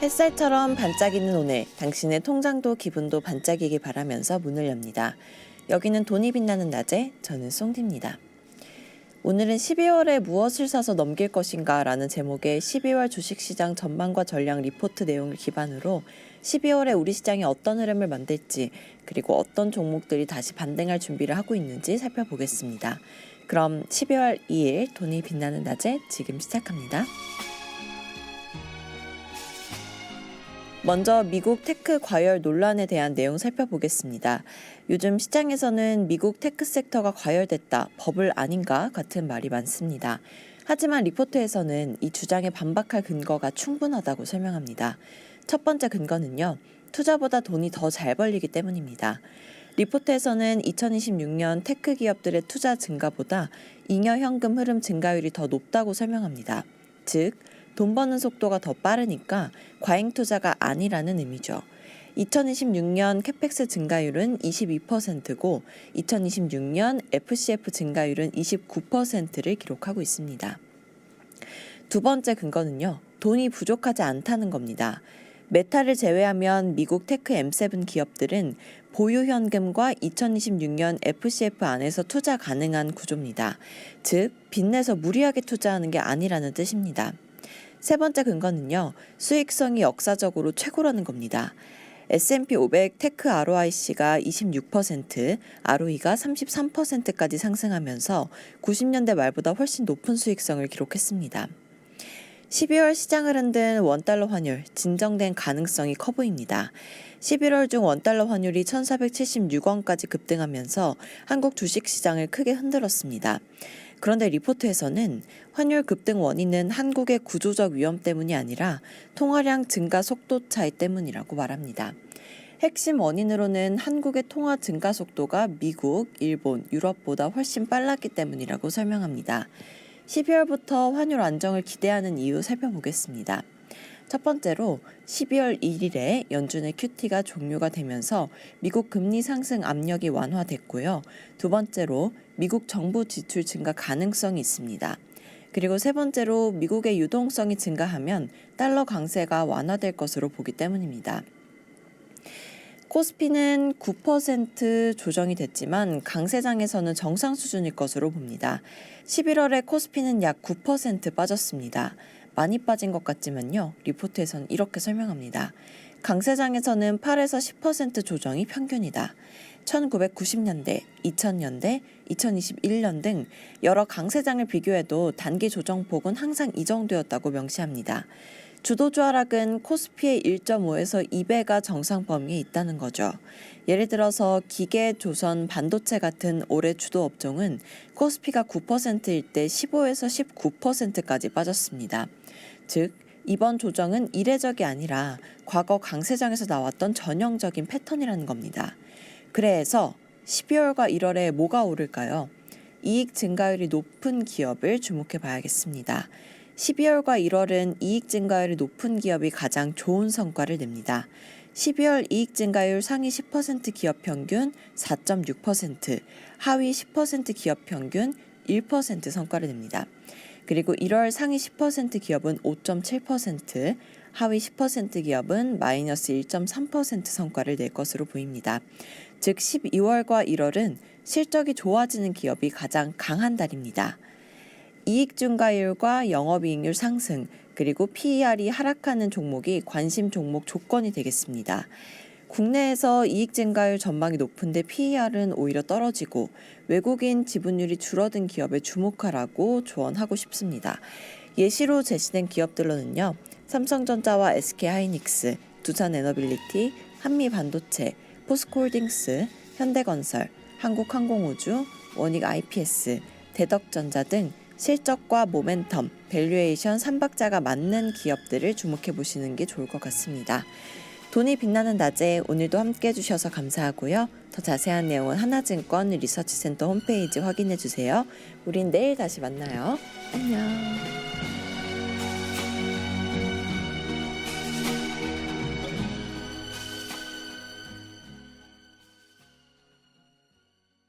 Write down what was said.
햇살처럼 반짝이는 오늘, 당신의 통장도 기분도 반짝이길 바라면서 문을 엽니다. 여기는 돈이 빛나는 낮에, 저는 송디입니다. 오늘은 12월에 무엇을 사서 넘길 것인가 라는 제목의 12월 주식시장 전망과 전략 리포트 내용을 기반으로 12월에 우리 시장이 어떤 흐름을 만들지, 그리고 어떤 종목들이 다시 반등할 준비를 하고 있는지 살펴보겠습니다. 그럼 12월 2일 돈이 빛나는 낮에 지금 시작합니다. 먼저 미국 테크 과열 논란에 대한 내용 살펴보겠습니다. 요즘 시장에서는 미국 테크 섹터가 과열됐다, 버블 아닌가 같은 말이 많습니다. 하지만 리포트에서는 이 주장에 반박할 근거가 충분하다고 설명합니다. 첫 번째 근거는요, 투자보다 돈이 더 잘 벌리기 때문입니다. 리포트에서는 2026년 테크 기업들의 투자 증가보다 잉여 현금 흐름 증가율이 더 높다고 설명합니다. 즉, 돈 버는 속도가 더 빠르니까 과잉 투자가 아니라는 의미죠. 2026년 캐펙스 증가율은 22%고 2026년 FCF 증가율은 29%를 기록하고 있습니다. 두 번째 근거는요, 돈이 부족하지 않다는 겁니다. 메타를 제외하면 미국 테크 M7 기업들은 보유 현금과 2026년 FCF 안에서 투자 가능한 구조입니다. 즉, 빚내서 무리하게 투자하는 게 아니라는 뜻입니다. 세 번째 근거는요, 수익성이 역사적으로 최고라는 겁니다. S&P 500 테크 ROIC가 26%, ROE가 33%까지 상승하면서 90년대 말보다 훨씬 높은 수익성을 기록했습니다. 12월 시장을 흔든 원달러 환율, 진정된 가능성이 커 보입니다. 11월 중 원달러 환율이 1,476원까지 급등하면서 한국 주식시장을 크게 흔들었습니다. 그런데 리포트에서는 환율 급등 원인은 한국의 구조적 위험 때문이 아니라 통화량 증가 속도 차이 때문이라고 말합니다. 핵심 원인으로는 한국의 통화 증가 속도가 미국, 일본, 유럽보다 훨씬 빨랐기 때문이라고 설명합니다. 12월부터 환율 안정을 기대하는 이유 살펴보겠습니다. 첫 번째로 12월 1일에 연준의 QT가 종료가 되면서 미국 금리 상승 압력이 완화됐고요. 두 번째로 미국 정부 지출 증가 가능성이 있습니다. 그리고 세 번째로 미국의 유동성이 증가하면 달러 강세가 완화될 것으로 보기 때문입니다. 코스피는 9% 조정이 됐지만 강세장에서는 정상 수준일 것으로 봅니다. 11월에 코스피는 약 9% 빠졌습니다. 많이 빠진 것 같지만요, 리포트에서는 이렇게 설명합니다. 강세장에서는 8에서 10% 조정이 평균이다. 1990년대, 2000년대, 2021년 등 여러 강세장을 비교해도 단기 조정폭은 항상 이 정도였다고 명시합니다. 주도주 하락은 코스피의 1.5에서 2배가 정상 범위에 있다는 거죠. 예를 들어서 기계, 조선, 반도체 같은 올해 주도 업종은 코스피가 9%일 때 15에서 19%까지 빠졌습니다. 즉, 이번 조정은 이례적이 아니라 과거 강세장에서 나왔던 전형적인 패턴이라는 겁니다. 그래서 12월과 1월에 뭐가 오를까요? 이익 증가율이 높은 기업을 주목해 봐야겠습니다. 12월과 1월은 이익 증가율이 높은 기업이 가장 좋은 성과를 냅니다. 12월 이익 증가율 상위 10% 기업 평균 4.6%, 하위 10% 기업 평균 1% 성과를 냅니다. 그리고 1월 상위 10% 기업은 5.7%, 하위 10% 기업은 마이너스 1.3% 성과를 낼 것으로 보입니다. 즉 12월과 1월은 실적이 좋아지는 기업이 가장 강한 달입니다. 이익 증가율과 영업이익률 상승, 그리고 PER이 하락하는 종목이 관심 종목 조건이 되겠습니다. 국내에서 이익 증가율 전망이 높은데 PER은 오히려 떨어지고 외국인 지분율이 줄어든 기업에 주목하라고 조언하고 싶습니다. 예시로 제시된 기업들로는요, 삼성전자와 SK하이닉스, 두산에너빌리티, 한미반도체, 포스코홀딩스, 현대건설, 한국항공우주, 원익IPS, 대덕전자 등 실적과 모멘텀, 밸류에이션 3박자가 맞는 기업들을 주목해 보시는 게 좋을 것 같습니다. 돈이 빛나는 낮에 오늘도 함께 해주셔서 감사하고요. 더 자세한 내용은 하나증권 리서치센터 홈페이지 확인해 주세요. 우린 내일 다시 만나요. 안녕.